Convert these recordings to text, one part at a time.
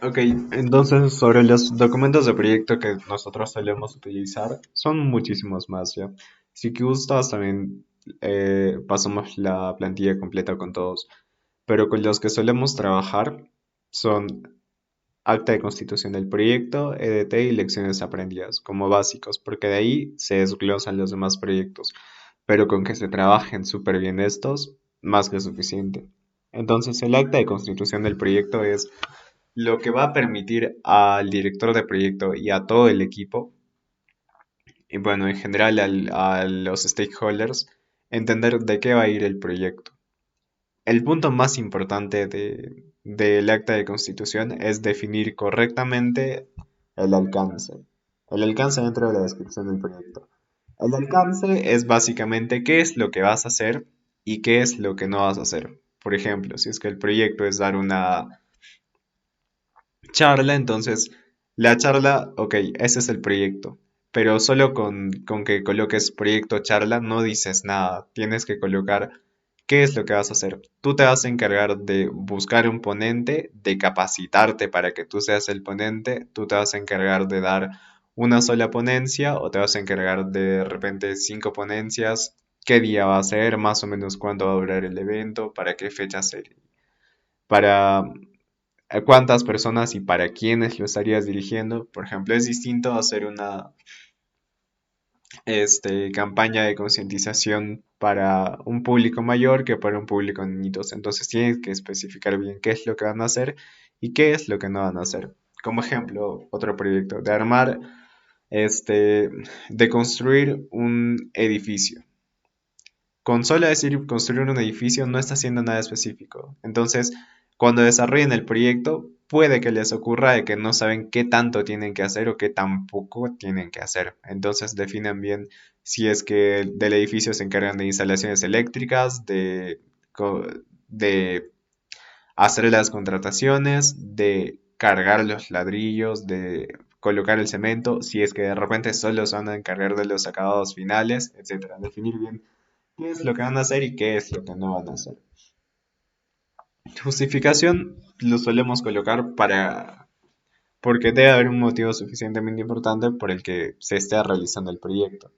Ok, entonces sobre los documentos de proyecto que nosotros solemos utilizar, son muchísimos más, ¿ya? Si que gustas, también pasamos la plantilla completa con todos, pero con los que solemos trabajar son acta de constitución del proyecto, EDT y lecciones aprendidas, como básicos, porque de ahí se desglosan los demás proyectos, pero con que se trabajen súper bien estos, más que suficiente. Entonces, el acta de constitución del proyecto es lo que va a permitir al director de proyecto y a todo el equipo, y bueno, en general a los stakeholders, entender de qué va a ir el proyecto. El punto más importante del acta de constitución es definir correctamente el alcance. El alcance dentro de la descripción del proyecto. El alcance es básicamente qué es lo que vas a hacer y qué es lo que no vas a hacer. Por ejemplo, si es que el proyecto es dar una charla, entonces la charla, ok, ese es el proyecto, pero solo con que coloques proyecto charla no dices nada, tienes que colocar qué es lo que vas a hacer. Tú te vas a encargar de buscar un ponente, de capacitarte para que tú seas el ponente, tú te vas a encargar de dar una sola ponencia o te vas a encargar de repente 5 ponencias, qué día va a ser, más o menos cuánto va a durar el evento, para qué fecha ser, para a cuántas personas y para quiénes lo estarías dirigiendo. Por ejemplo, es distinto hacer una campaña de concientización para un público mayor que para un público de niñitos. Entonces tienes que especificar bien qué es lo que van a hacer y qué es lo que no van a hacer. Como ejemplo, otro proyecto de armar, de construir un edificio. Con solo decir construir un edificio no está haciendo nada específico. Entonces, cuando desarrollen el proyecto, puede que les ocurra de que no saben qué tanto tienen que hacer o qué tampoco tienen que hacer. Entonces, definen bien si es que del edificio se encargan de instalaciones eléctricas, de hacer las contrataciones, de cargar los ladrillos, de colocar el cemento, si es que de repente solo se van a encargar de los acabados finales, etcétera. Definir bien qué es lo que van a hacer y qué es lo que no van a hacer. Justificación lo solemos colocar porque debe haber un motivo suficientemente importante por el que se esté realizando el proyecto.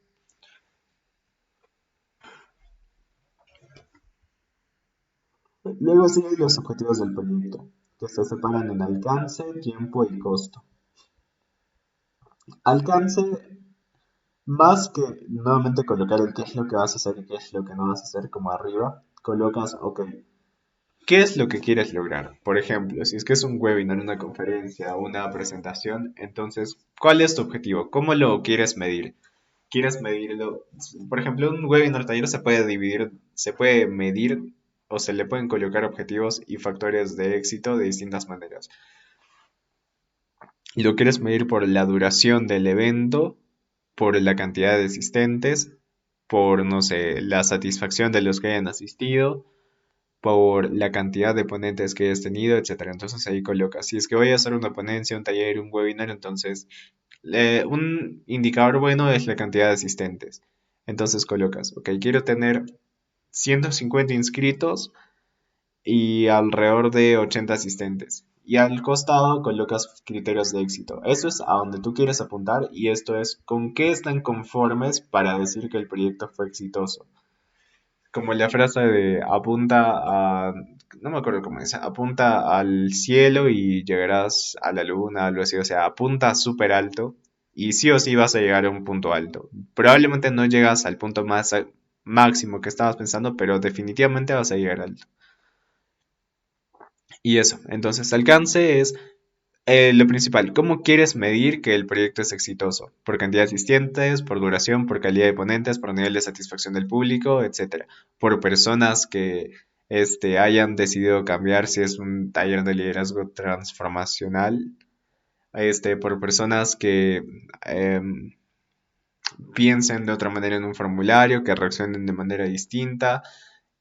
Luego siguen los objetivos del proyecto, que se separan en alcance, tiempo y costo. Alcance, más que nuevamente colocar el qué es lo que vas a hacer y qué es lo que no vas a hacer como arriba, colocas, ok, ¿qué es lo que quieres lograr? Por ejemplo, si es que es un webinar, una conferencia, una presentación, entonces, ¿cuál es tu objetivo? ¿Cómo lo quieres medir? ¿Quieres medirlo? Por ejemplo, un webinar taller se puede dividir, se puede medir o se le pueden colocar objetivos y factores de éxito de distintas maneras. Lo quieres medir por la duración del evento, por la cantidad de asistentes, por, no sé, la satisfacción de los que hayan asistido, por la cantidad de ponentes que hayas tenido, etcétera. Entonces ahí colocas, si es que voy a hacer una ponencia, un taller, un webinar, entonces un indicador bueno es la cantidad de asistentes. Entonces colocas, ok, quiero tener 150 inscritos y alrededor de 80 asistentes. Y al costado colocas criterios de éxito. Eso es a donde tú quieres apuntar y esto es con qué están conformes para decir que el proyecto fue exitoso. Como la frase de apunta a, no me acuerdo cómo es, apunta al cielo y llegarás a la luna, algo así, o sea, apunta súper alto y sí o sí vas a llegar a un punto alto. Probablemente no llegas al punto más máximo que estabas pensando, pero definitivamente vas a llegar alto. Y eso, entonces alcance es lo principal, ¿cómo quieres medir que el proyecto es exitoso? Por cantidad de asistentes, por duración, por calidad de ponentes, por nivel de satisfacción del público, etcétera. Por personas que hayan decidido cambiar si es un taller de liderazgo transformacional, por personas que piensen de otra manera en un formulario, que reaccionen de manera distinta,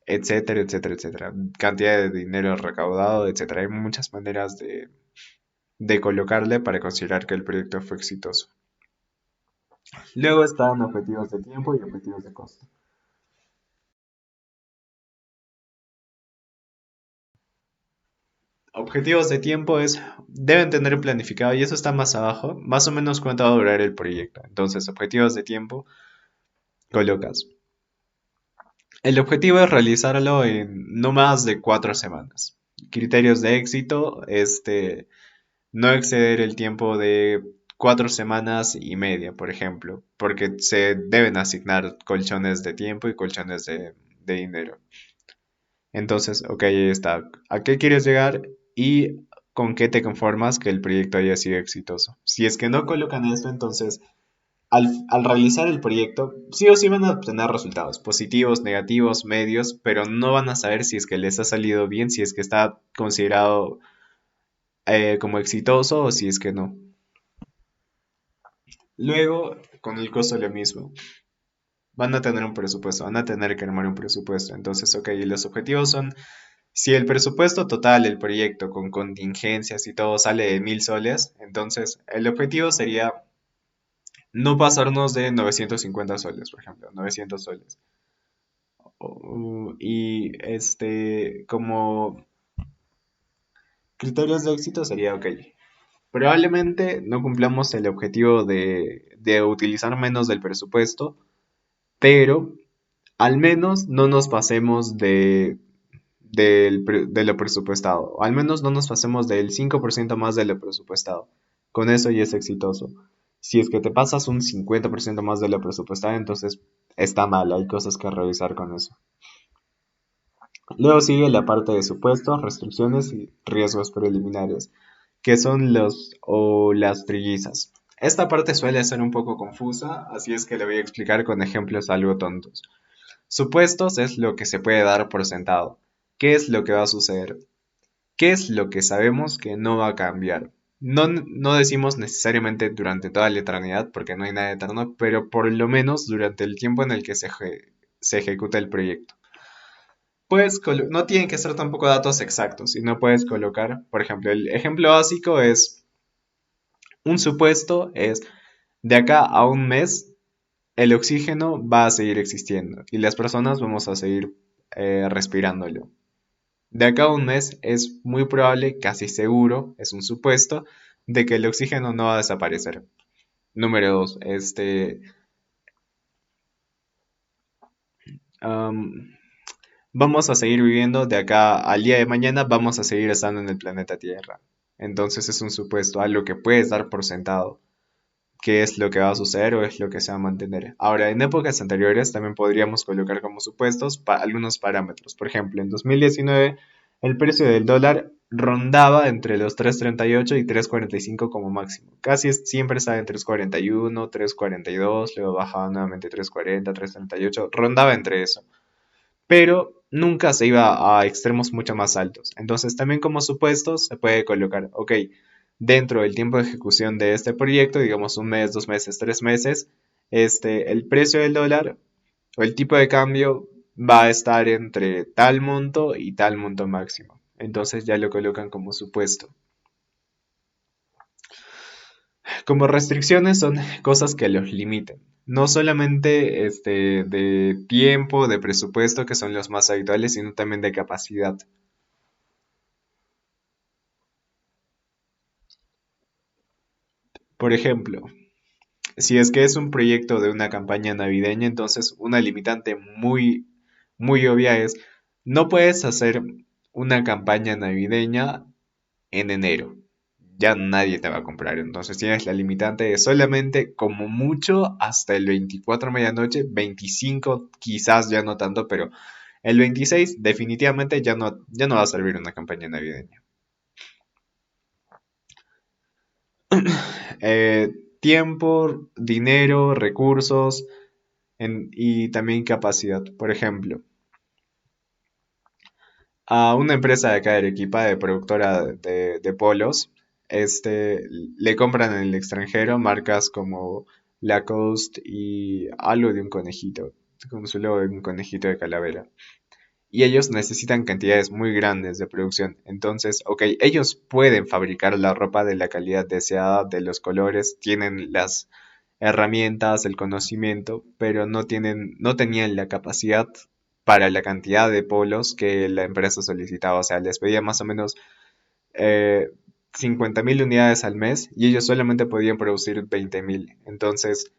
etcétera, etcétera, etcétera. Cantidad de dinero recaudado, etcétera. Hay muchas maneras de colocarle para considerar que el proyecto fue exitoso. Luego están objetivos de tiempo y objetivos de costo. Objetivos de tiempo es, deben tener planificado, y eso está más abajo, más o menos cuánto va a durar el proyecto. Entonces, objetivos de tiempo, colocas. El objetivo es realizarlo en no más de 4 semanas. Criterios de éxito, no exceder el tiempo de 4 semanas y media, por ejemplo, porque se deben asignar colchones de tiempo y colchones de dinero. Entonces, ok, ahí está. ¿A qué quieres llegar y con qué te conformas que el proyecto haya sido exitoso? Si es que no colocan esto, entonces al realizar el proyecto, sí o sí van a obtener resultados positivos, negativos, medios, pero no van a saber si es que les ha salido bien, si es que está considerado como exitoso o si es que no. Luego, con el costo lo mismo. Van a tener un presupuesto, van a tener que armar un presupuesto. Entonces, ok, y los objetivos son, si el presupuesto total del proyecto con contingencias y todo sale de 1000 soles, entonces el objetivo sería no pasarnos de 950 soles, por ejemplo, 900 soles. Y como criterios de éxito sería, ok, probablemente no cumplamos el objetivo de utilizar menos del presupuesto, pero al menos no nos pasemos de lo presupuestado. O al menos no nos pasemos del 5% más de lo presupuestado. Con eso ya es exitoso. Si es que te pasas un 50% más de lo presupuestado, entonces está mal. Hay cosas que revisar con eso. Luego sigue la parte de supuestos, restricciones y riesgos preliminares, que son los o las trillizas. Esta parte suele ser un poco confusa, así es que le voy a explicar con ejemplos algo tontos. Supuestos es lo que se puede dar por sentado. ¿Qué es lo que va a suceder? ¿Qué es lo que sabemos que no va a cambiar? No decimos necesariamente durante toda la eternidad, porque no hay nada eterno, pero por lo menos durante el tiempo en el que se ejecuta el proyecto. No tienen que ser tampoco datos exactos, y no puedes colocar, por ejemplo, el ejemplo básico es, un supuesto es, de acá a un mes, el oxígeno va a seguir existiendo y las personas vamos a seguir respirándolo. De acá a un mes es muy probable, casi seguro, es un supuesto, de que el oxígeno no va a desaparecer. Número dos, am, vamos a seguir viviendo de acá al día de mañana, vamos a seguir estando en el planeta Tierra. Entonces es un supuesto, algo que puedes dar por sentado, qué es lo que va a suceder o es lo que se va a mantener. Ahora, en épocas anteriores también podríamos colocar como supuestos algunos parámetros. Por ejemplo, en 2019 el precio del dólar rondaba entre los 3.38 y 3.45 como máximo. Casi siempre estaba en 3.41, 3.42, luego bajaba nuevamente 3.40, 3.38, rondaba entre eso, pero nunca se iba a extremos mucho más altos. Entonces también como supuestos se puede colocar, ok, dentro del tiempo de ejecución de este proyecto, digamos un mes, 2 meses, 3 meses, el precio del dólar o el tipo de cambio va a estar entre tal monto y tal monto máximo. Entonces ya lo colocan como supuesto. Como restricciones son cosas que los limiten. No solamente de tiempo, de presupuesto, que son los más habituales, sino también de capacidad. Por ejemplo, si es que es un proyecto de una campaña navideña, entonces una limitante muy obvia es, no puedes hacer una campaña navideña en enero. Ya nadie te va a comprar. Entonces tienes la limitante de solamente como mucho hasta el 24 medianoche, 25 quizás ya no tanto, pero el 26 definitivamente ya no va a servir una campaña navideña. Tiempo, dinero, recursos y también capacidad. Por ejemplo, a una empresa de acá de Arequipa, de productora de polos, le compran en el extranjero marcas como Lacoste y algo de un conejito, como su logo de un conejito de calavera. Y ellos necesitan cantidades muy grandes de producción. Entonces, ok, ellos pueden fabricar la ropa de la calidad deseada, de los colores, tienen las herramientas, el conocimiento, pero no tenían la capacidad para la cantidad de polos que la empresa solicitaba. O sea, les pedía más o menos eh, 50.000 unidades al mes y ellos solamente podían producir 20.000. Entonces,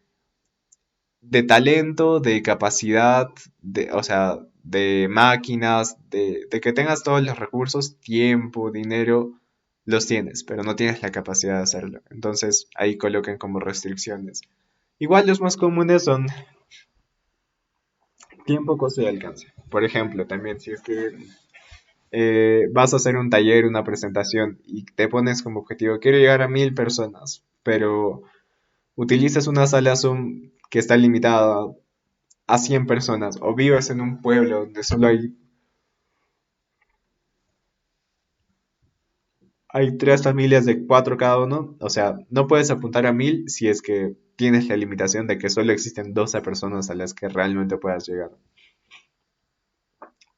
de talento, de capacidad, o sea, de máquinas, de que tengas todos los recursos, tiempo, dinero, los tienes, pero no tienes la capacidad de hacerlo. Entonces, ahí colocan como restricciones. Igual los más comunes son tiempo, costo y alcance. Por ejemplo, también si es que vas a hacer un taller, una presentación y te pones como objetivo, quiero llegar a 1.000 personas, pero utilizas una sala Zoom que está limitada a 100 personas o vives en un pueblo donde solo hay tres familias de cuatro cada uno, o sea, no puedes apuntar a 1.000 si es que tienes la limitación de que solo existen 12 personas a las que realmente puedas llegar.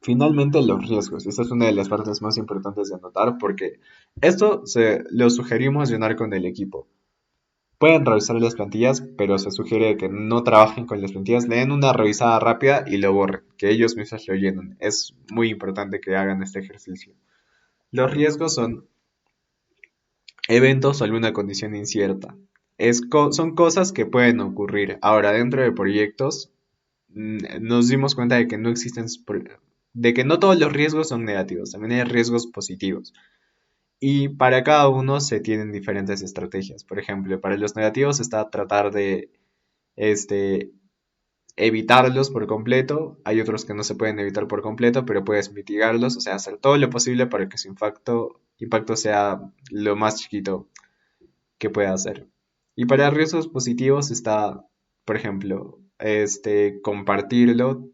Finalmente, los riesgos. Esta es una de las partes más importantes de anotar porque esto lo sugerimos llenar con el equipo. Pueden revisar las plantillas, pero se sugiere que no trabajen con las plantillas, le den una revisada rápida y lo borren, que ellos mismos lo llenen. Es muy importante que hagan este ejercicio. Los riesgos son eventos o alguna condición incierta. Son cosas que pueden ocurrir. Ahora, dentro de proyectos, nos dimos cuenta de que no existen, de que no todos los riesgos son negativos, también hay riesgos positivos. Y para cada uno se tienen diferentes estrategias. Por ejemplo, para los negativos está tratar de este, evitarlos por completo. Hay otros que no se pueden evitar por completo, pero puedes mitigarlos, o sea, hacer todo lo posible para que su impacto sea lo más chiquito que pueda hacer. Y para riesgos positivos está, por ejemplo, compartirlo.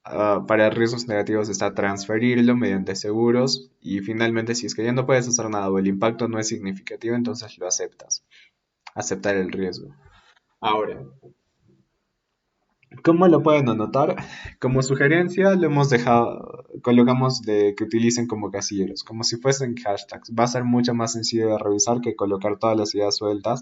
Para riesgos negativos está transferirlo mediante seguros. Y finalmente, si es que ya no puedes hacer nada o el impacto no es significativo, entonces lo aceptas. Aceptar el riesgo. Ahora, ¿cómo lo pueden anotar? Como sugerencia lo hemos dejado, colocamos de que utilicen como casilleros, como si fuesen hashtags. Va a ser mucho más sencillo de revisar que colocar todas las ideas sueltas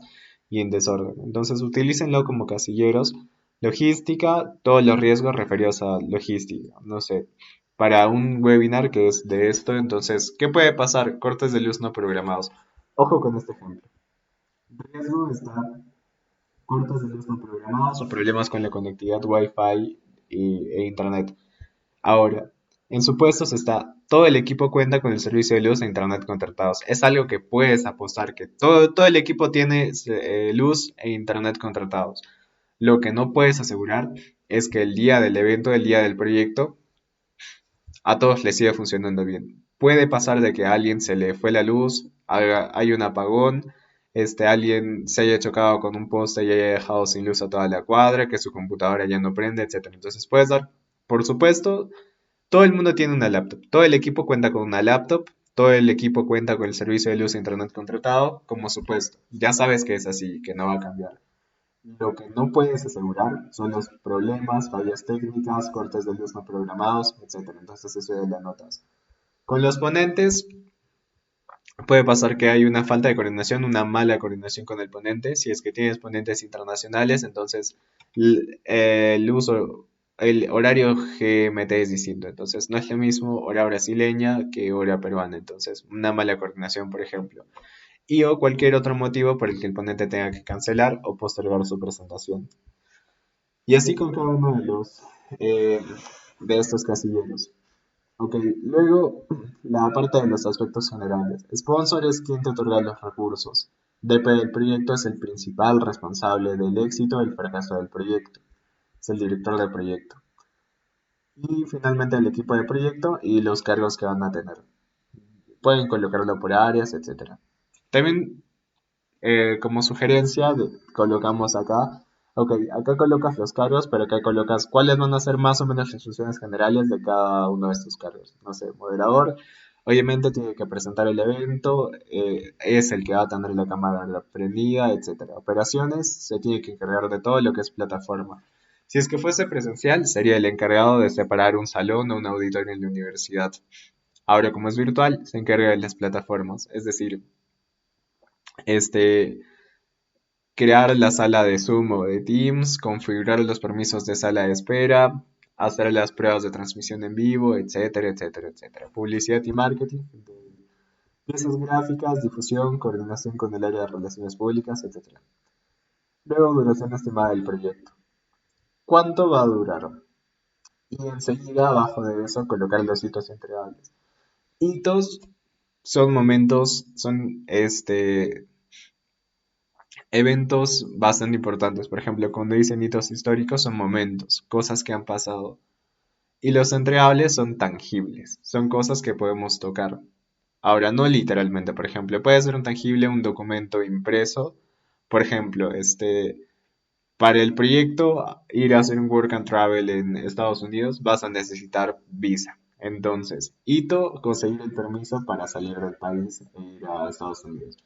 y en desorden. Entonces utilícenlo como casilleros. Logística, todos los riesgos referidos a logística. No sé, para un webinar que es de esto, entonces, ¿qué puede pasar? Cortes de luz no programados. Ojo con este ejemplo. Riesgo está cortes de luz no programados o problemas con la conectividad Wi-Fi e Internet. Ahora, en supuestos está, todo el equipo cuenta con el servicio de luz e Internet contratados. Es algo que puedes apostar, que todo el equipo tiene luz e Internet contratados. Lo que no puedes asegurar es que el día del evento, el día del proyecto, a todos les siga funcionando bien. Puede pasar de que a alguien se le fue la luz, hay un apagón, alguien se haya chocado con un poste y haya dejado sin luz a toda la cuadra, que su computadora ya no prende, etcétera. Entonces puedes dar, por supuesto, todo el mundo tiene una laptop, todo el equipo cuenta con una laptop, todo el equipo cuenta con el servicio de luz e internet contratado, como supuesto. Ya sabes que es así, que no va a cambiar. Lo que no puedes asegurar son los problemas, fallas técnicas, cortes de luz no programados, etcétera. Entonces eso ya lo anotas. Con los ponentes puede pasar que hay una falta de coordinación, una mala coordinación con el ponente. Si es que tienes ponentes internacionales, entonces el uso, el horario GMT es distinto. Entonces no es lo mismo hora brasileña que hora peruana. Entonces una mala coordinación, por ejemplo. Y o cualquier otro motivo por el que el ponente tenga que cancelar o postergar su presentación. Y así con cada uno eh, de estos casilleros. Ok, luego la parte de los aspectos generales. Sponsor es quien te otorga los recursos. DP del proyecto es el principal responsable del éxito o el fracaso del proyecto. Es el director del proyecto. Y finalmente el equipo de proyecto y los cargos que van a tener. Pueden colocarlo por áreas, etcétera. También como sugerencia colocamos acá, ok, acá colocas los cargos, pero acá colocas cuáles van a ser más o menos las funciones generales de cada uno de estos cargos. No sé, moderador, obviamente tiene que presentar el evento, es el que va a tener la cámara prendida, etcétera. Operaciones, se tiene que encargar de todo lo que es plataforma. Si es que fuese presencial, sería el encargado de separar un salón o un auditorio en la universidad. Ahora, como es virtual, se encarga de las plataformas, es decir, este, crear la sala de Zoom o de Teams, configurar los permisos de sala de espera, hacer las pruebas de transmisión en vivo, etcétera, etcétera, etcétera. Publicidad y marketing Piezas gráficas, difusión, coordinación con el área de relaciones públicas, etc. Luego, duración estimada del proyecto. ¿Cuánto va a durar? Y enseguida, abajo de eso, colocar los hitos entregables. Hitos son momentos, son eventos bastante importantes. Por ejemplo, cuando dicen hitos históricos son momentos, cosas que han pasado. Y los entregables son tangibles, son cosas que podemos tocar. Ahora, no literalmente, por ejemplo, puede ser un tangible un documento impreso. Por ejemplo, para el proyecto ir a hacer un work and travel en Estados Unidos vas a necesitar visa. Entonces, hito, conseguir el permiso para salir del país e ir a Estados Unidos.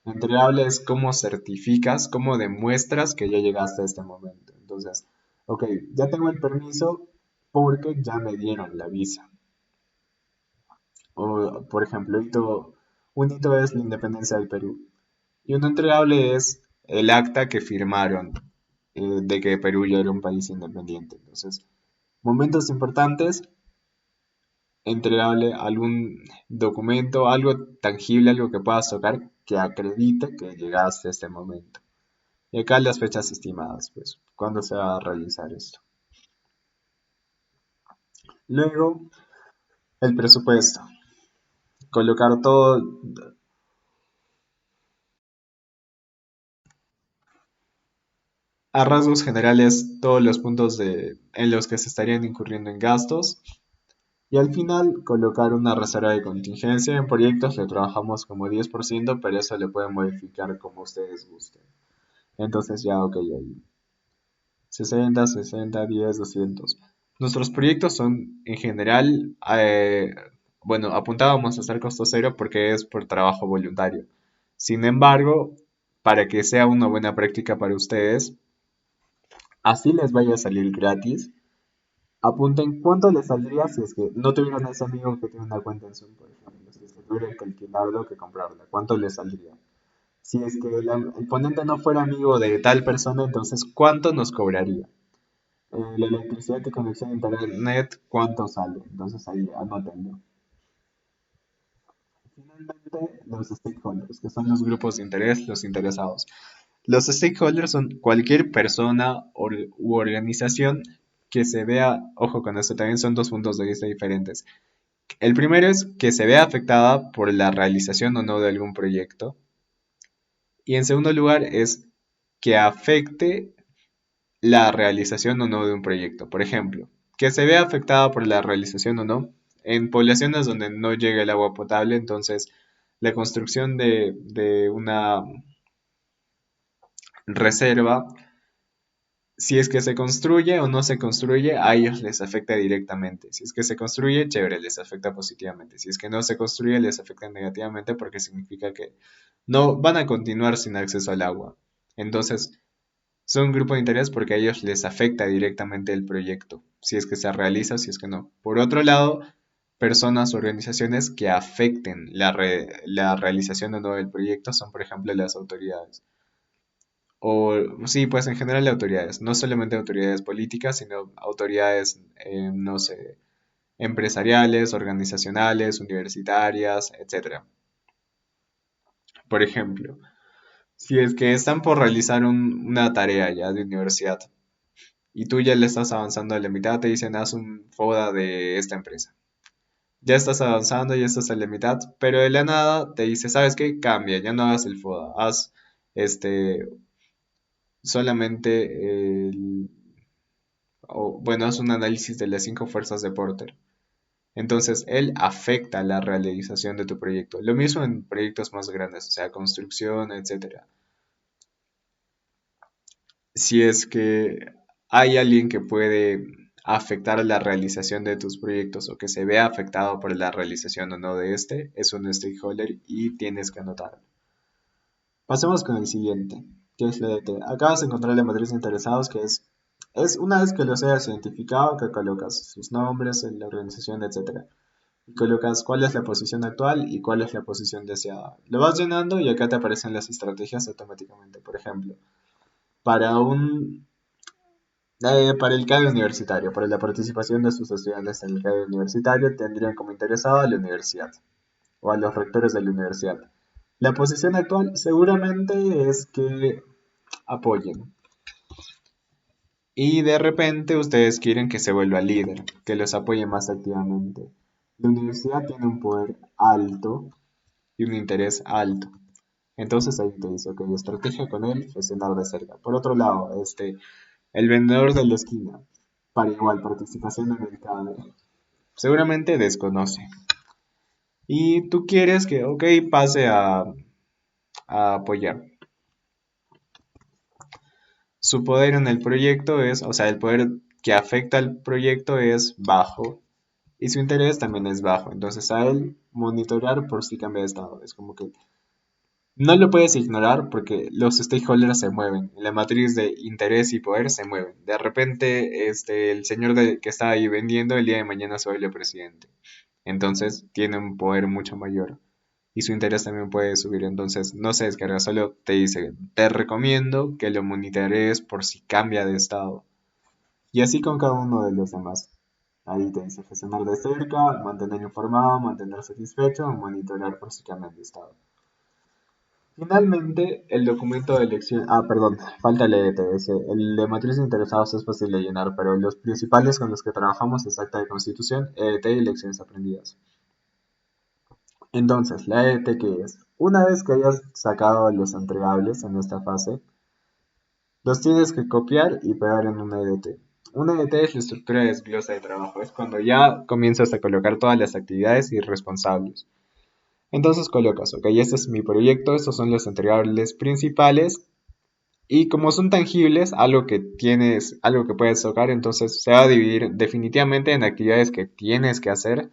Entregable es cómo certificas, cómo demuestras que ya llegaste a este momento. Entonces, ok, ya tengo el permiso porque ya me dieron la visa. O, por ejemplo, un hito es la independencia del Perú. Y un entregable es el acta que firmaron de que Perú ya era un país independiente. Entonces, momentos importantes, entregable, algún documento, algo tangible, algo que puedas tocar que acredite que llegaste a este momento. Y acá las fechas estimadas, pues, cuándo se va a realizar esto. Luego, el presupuesto. Colocar todo a rasgos generales, todos los puntos en los que se estarían incurriendo en gastos. Y al final, colocar una reserva de contingencia. En proyectos le trabajamos como 10%, pero eso le pueden modificar como ustedes gusten. Entonces ya, ok, ahí 60, 60, 10, 200. Nuestros proyectos son en general, bueno, apuntábamos a hacer costo cero porque es por trabajo voluntario. Sin embargo, para que sea una buena práctica para ustedes, así les vaya a salir gratis. Apunten cuánto les saldría si es que no tuvieran ese amigo que tiene una cuenta en Zoom, por ejemplo. Si es que tuvieran que alquilarlo que comprarla, ¿cuánto les saldría? Si es que el ponente no fuera amigo de tal persona, entonces ¿cuánto nos cobraría? La electricidad y conexión a internet, ¿cuánto sale? Entonces ahí anótenlo. Finalmente, los stakeholders, que son los grupos de interés, los interesados. Los stakeholders son cualquier persona u organización que se vea, ojo con esto, también son dos puntos de vista diferentes. El primero es que se vea afectada por la realización o no de algún proyecto. Y en segundo lugar es que afecte la realización o no de un proyecto. Por ejemplo, que se vea afectada por la realización o no en poblaciones donde no llega el agua potable, entonces la construcción de una reserva, si es que se construye o no se construye, a ellos les afecta directamente. Si es que se construye, chévere, les afecta positivamente. Si es que no se construye, les afecta negativamente porque significa que no van a continuar sin acceso al agua. Entonces, son un grupo de interés porque a ellos les afecta directamente el proyecto, si es que se realiza, si es que no. Por otro lado, personas o organizaciones que afecten la realización o no del proyecto son, por ejemplo, las autoridades. O sí, pues en general autoridades, no solamente autoridades políticas, sino autoridades, no sé, empresariales, organizacionales, universitarias, etcétera. Por ejemplo, si es que están por realizar una tarea ya de universidad y tú ya le estás avanzando a la mitad, te dicen haz un FODA de esta empresa. Ya estás avanzando, ya estás a la mitad, pero de la nada te dice, ¿sabes qué? Cambia, ya no hagas el FODA, haz este solamente bueno, haz un análisis de las cinco fuerzas de Porter. Entonces, él afecta la realización de tu proyecto. Lo mismo en proyectos más grandes, o sea, construcción, etcétera. Si es que hay alguien que puede afectar la realización de tus proyectos o que se vea afectado por la realización o no de este, es un stakeholder y tienes que anotarlo. Pasemos con el siguiente, que es la de T. Acá vas a encontrar la matriz de interesados, que es una vez que los hayas identificado, que colocas sus nombres, la organización, etcétera. Y colocas cuál es la posición actual y cuál es la posición deseada. Lo vas llenando y acá te aparecen las estrategias automáticamente. Por ejemplo, para para el CAE universitario, para la participación de sus estudiantes en el CAE universitario, tendrían como interesado a la universidad. o a los rectores de la universidad. La posición actual seguramente es que apoyen. Y de repente ustedes quieren que se vuelva líder, que los apoye más activamente. La universidad tiene un poder alto y un interés alto. Entonces ahí te dice, ok, estrategia con él, gestionar de cerca. Por otro lado, el vendedor de la esquina, para igual participación en el mercado, seguramente desconoce. Y tú quieres que, ok, pase a apoyar. Su poder en el proyecto es, o sea, el poder que afecta al proyecto es bajo y su interés también es bajo. Entonces a él monitorear por si cambia de estado. Es como que no lo puedes ignorar porque los stakeholders se mueven. La matriz de interés y poder se mueven. De repente, el señor que está ahí vendiendo el día de mañana se vuelve presidente. Entonces tiene un poder mucho mayor. Y su interés también puede subir. Entonces no se descarga, solo te dice, te recomiendo que lo monitorees por si cambia de estado. Y así con cada uno de los demás. Ahí te dice gestionar de cerca, mantener informado, mantener satisfecho, monitorear por si cambian de estado. Finalmente, el documento de elección. Ah, perdón, falta el EDTS. El de matriz de interesados es fácil de llenar, pero los principales con los que trabajamos es acta de constitución, EDT y elecciones aprendidas. Entonces, ¿la EDT qué es? Una vez que hayas sacado los entregables en esta fase, los tienes que copiar y pegar en una EDT. Una EDT es la estructura de desglosa de trabajo, es cuando ya comienzas a colocar todas las actividades y responsables. Entonces colocas, ok, este es mi proyecto, estos son los entregables principales y como son tangibles, algo que tienes, algo que puedes tocar, entonces se va a dividir definitivamente en actividades que tienes que hacer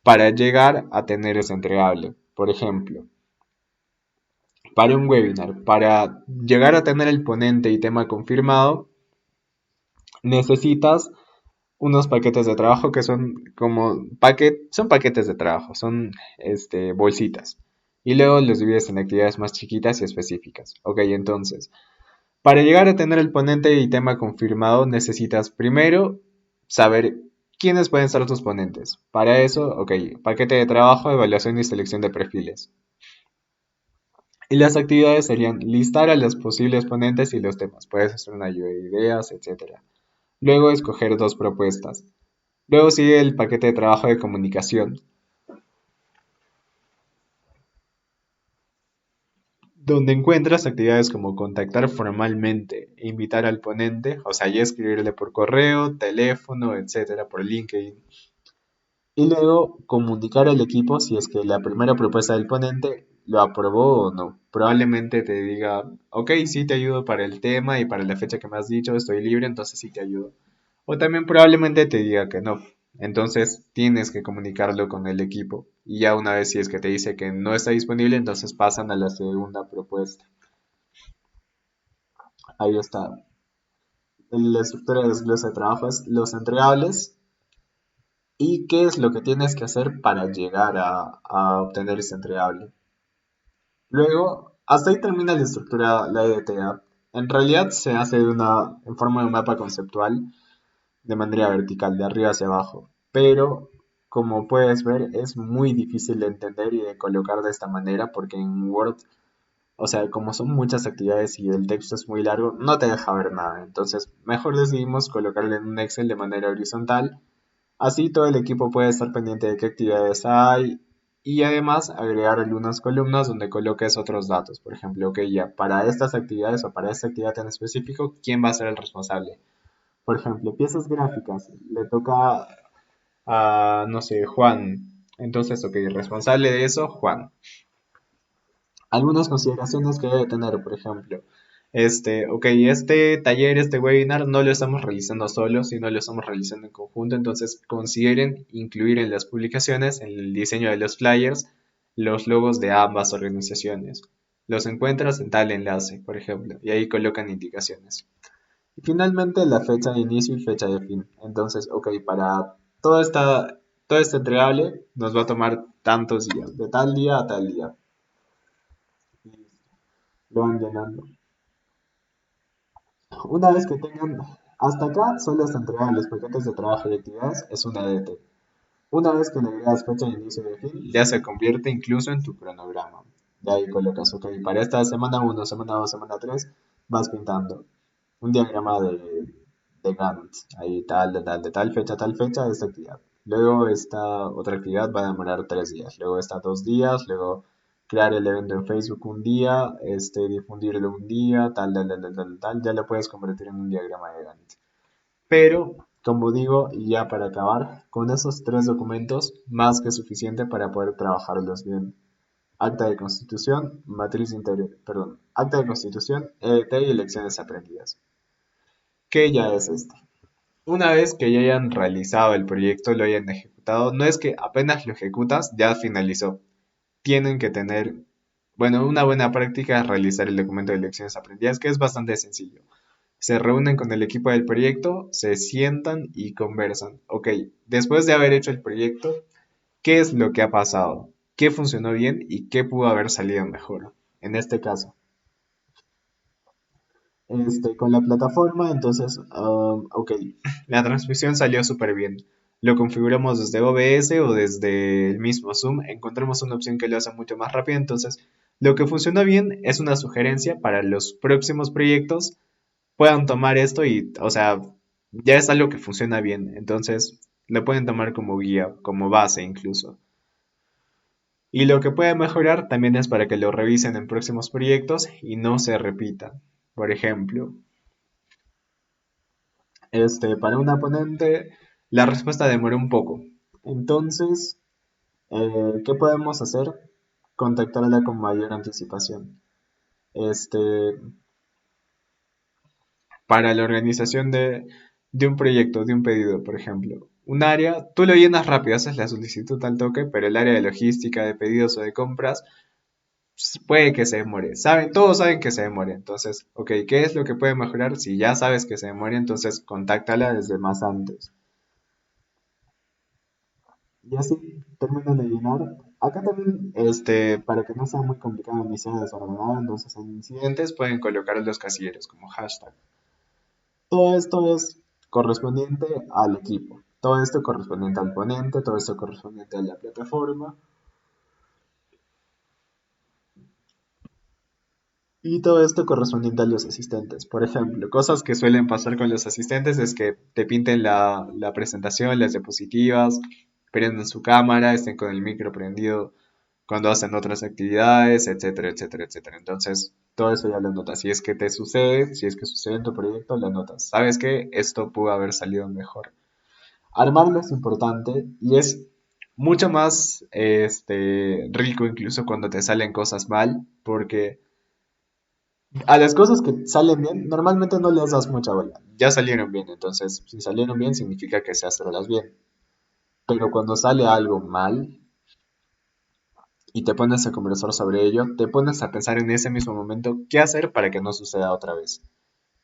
para llegar a tener ese entregable. Por ejemplo, para un webinar, para llegar a tener el ponente y tema confirmado, necesitas unos paquetes de trabajo que son como son paquetes de trabajo, son bolsitas. Y luego los divides en actividades más chiquitas y específicas. Ok, entonces, para llegar a tener el ponente y tema confirmado, necesitas primero saber quiénes pueden ser tus ponentes. Para eso, ok, paquete de trabajo, evaluación y selección de perfiles. Y las actividades serían listar a los posibles ponentes y los temas. Puedes hacer una lluvia de ideas, etc. Luego escoger dos propuestas. Luego sigue el paquete de trabajo de comunicación, donde encuentras actividades como contactar formalmente e invitar al ponente, o sea, ya escribirle por correo, teléfono, etcétera, por LinkedIn. Y luego comunicar al equipo si es que la primera propuesta del ponente lo aprobó o no. Probablemente te diga, ok, sí te ayudo para el tema y para la fecha que me has dicho, estoy libre, entonces sí te ayudo. O también probablemente te diga que no. Entonces tienes que comunicarlo con el equipo. Y ya una vez si es que te dice que no está disponible, entonces pasan a la segunda propuesta. Ahí está. La estructura de desglose de trabajo es los entregables y qué es lo que tienes que hacer para llegar a obtener ese entregable. Luego, hasta ahí termina la estructura, la EDTA. En realidad se hace en forma de un mapa conceptual de manera vertical, de arriba hacia abajo. Pero, como puedes ver, es muy difícil de entender y de colocar de esta manera porque en Word, o sea, como son muchas actividades y el texto es muy largo, no te deja ver nada. Entonlo, mejor decidimos colocarlo en un Excel de manera horizontal. Así todo el equipo puede estar pendiente de qué actividades hay y además agregar algunas columnas donde coloques otros datos. Por ejemplo, ok, ya para estas actividades o para esta actividad en específico, ¿quién va a ser el responsable? Por ejemplo, piezas gráficas, le toca a, no sé, Juan. Entonces, ok, responsable de eso, Juan. Algunas consideraciones que debe tener, por ejemplo, ok, este taller, este webinar no lo estamos realizando solo, sino lo estamos realizando en conjunto, entonces consideren incluir en las publicaciones, en el diseño de los flyers, los logos de ambas organizaciones. Los encuentras en tal enlace, por ejemplo, y ahí colocan indicaciones. Y finalmente la fecha de inicio y fecha de fin. Entonces, ok, para todo este entregable nos va a tomar tantos días, de tal día a tal día. Y lo van llenando. Una vez que tengan hasta acá, son los entregables, paquetes de trabajo y actividades, es una EDT. Una vez que le agregas fecha de inicio y de fin, ya se convierte incluso en tu cronograma. De ahí colocas, ok, para esta semana uno, semana 2, semana 3, vas pintando un diagrama de Gantt. Ahí tal, de tal fecha, esta actividad. Luego esta otra actividad va a demorar 3 días. Luego está 2 días. Luego crear el evento en Facebook un día. Difundirlo un día. Tal. Ya lo puedes convertir en un diagrama de Gantt. Pero, como digo, y ya para acabar, con esos 3 documentos, más que suficiente para poder trabajarlos bien. Acta de constitución, matriz interior, perdón, acta de constitución, EDT y elecciones aprendidas. ¿Qué ya es esto? Una vez que ya hayan realizado el proyecto, lo hayan ejecutado, no es que apenas lo ejecutas, ya finalizó. Tienen que tener, bueno, una buena práctica es realizar el documento de lecciones aprendidas, que es bastante sencillo. Se reúnen con el equipo del proyecto, se sientan y conversan. Ok, después de haber hecho el proyecto, ¿qué es lo que ha pasado? ¿Qué funcionó bien y qué pudo haber salido mejor? En este caso, con la plataforma, entonces, ok, la transmisión salió súper bien. Lo configuramos desde OBS o desde el mismo Zoom. Encontramos una opción que lo hace mucho más rápido. Entonces, lo que funcionó bien es una sugerencia para los próximos proyectos puedan tomar esto y, o sea, ya es algo que funciona bien. Entonces, lo pueden tomar como guía, como base incluso. Y lo que puede mejorar también es para que lo revisen en próximos proyectos y no se repita. Por ejemplo, para una ponente, la respuesta demoró un poco. Entonces, ¿qué podemos hacer? Contactarla con mayor anticipación. Este, para la organización de un proyecto, de un pedido, por ejemplo. Un área, tú lo llenas rápido, haces la solicitud al toque, pero el área de logística, de pedidos o de compras, puede que se demore. Todos saben que se demore. Entonces, ok, ¿qué es lo que puede mejorar? Si ya sabes que se demore, entonces contáctala desde más antes. Y así terminan de llenar. Acá también, para que no sea muy complicado ni sea desordenado, entonces en incidentes pueden colocar los casilleros como hashtag. Todo esto es correspondiente al equipo. Todo esto correspondiente al ponente, todo esto correspondiente a la plataforma y todo esto correspondiente a los asistentes. Por ejemplo, cosas que suelen pasar con los asistentes es que te pinten la presentación, las diapositivas, prenden su cámara, estén con el micro prendido cuando hacen otras actividades, etcétera, etcétera, etcétera. Entonces, todo eso ya lo notas. Si es que te sucede, si es que sucede en tu proyecto, lo notas. ¿Sabes qué? Esto pudo haber salido mejor. Armarlo es importante y es mucho más rico incluso cuando te salen cosas mal, porque a las cosas que salen bien, normalmente no les das mucha bola. Ya salieron bien, entonces si salieron bien significa que se hacerlas bien. Pero cuando sale algo mal y te pones a conversar sobre ello, te pones a pensar en ese mismo momento qué hacer para que no suceda otra vez.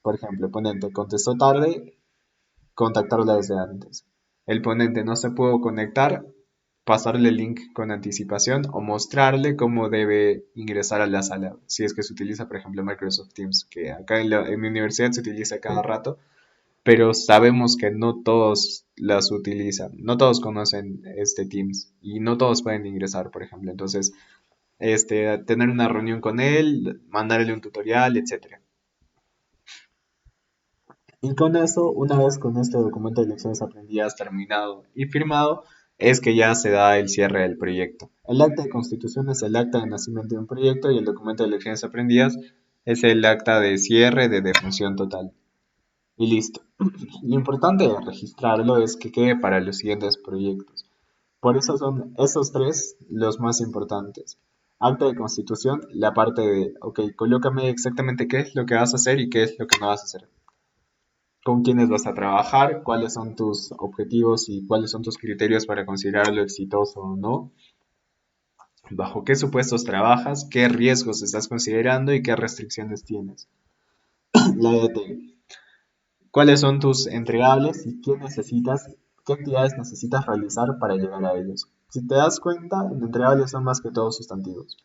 Por ejemplo, el ponente contestó tarde, contactarla desde antes. El ponente no se pudo conectar, pasarle el link con anticipación o mostrarle cómo debe ingresar a la sala. Si es que se utiliza, por ejemplo, Microsoft Teams, que acá en mi universidad se utiliza cada rato, pero sabemos que no todos las utilizan, no todos conocen este Teams y no todos pueden ingresar, por ejemplo. Entonces, tener una reunión con él, mandarle un tutorial, etcétera. Y con eso, una vez con este documento de lecciones aprendidas terminado y firmado, es que ya se da el cierre del proyecto. El acta de constitución es el acta de nacimiento de un proyecto y el documento de lecciones aprendidas es el acta de cierre de defunción total. Y listo. Lo importante de registrarlo es que quede para los siguientes proyectos. Por eso son esos tres los más importantes. Acta de constitución, la parte de, ok, colócame exactamente qué es lo que vas a hacer y qué es lo que no vas a hacer, con quiénes vas a trabajar, cuáles son tus objetivos y cuáles son tus criterios para considerarlo exitoso o no, bajo qué supuestos trabajas, qué riesgos estás considerando y qué restricciones tienes. La EDT, cuáles son tus entregables y qué necesitas, qué actividades necesitas realizar para llegar a ellos. Si te das cuenta, en entregables son más que todos sustantivos.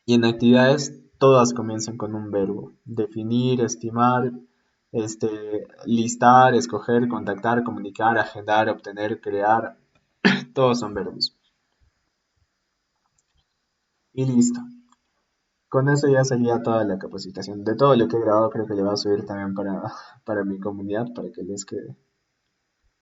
Y en actividades todas comienzan con un verbo. Definir, estimar, listar, escoger, contactar, comunicar, agendar, obtener, crear, todos son verbos. Y listo. Con eso ya sería toda la capacitación. De todo lo que he grabado, creo que le voy a subir también para mi comunidad, para que les quede.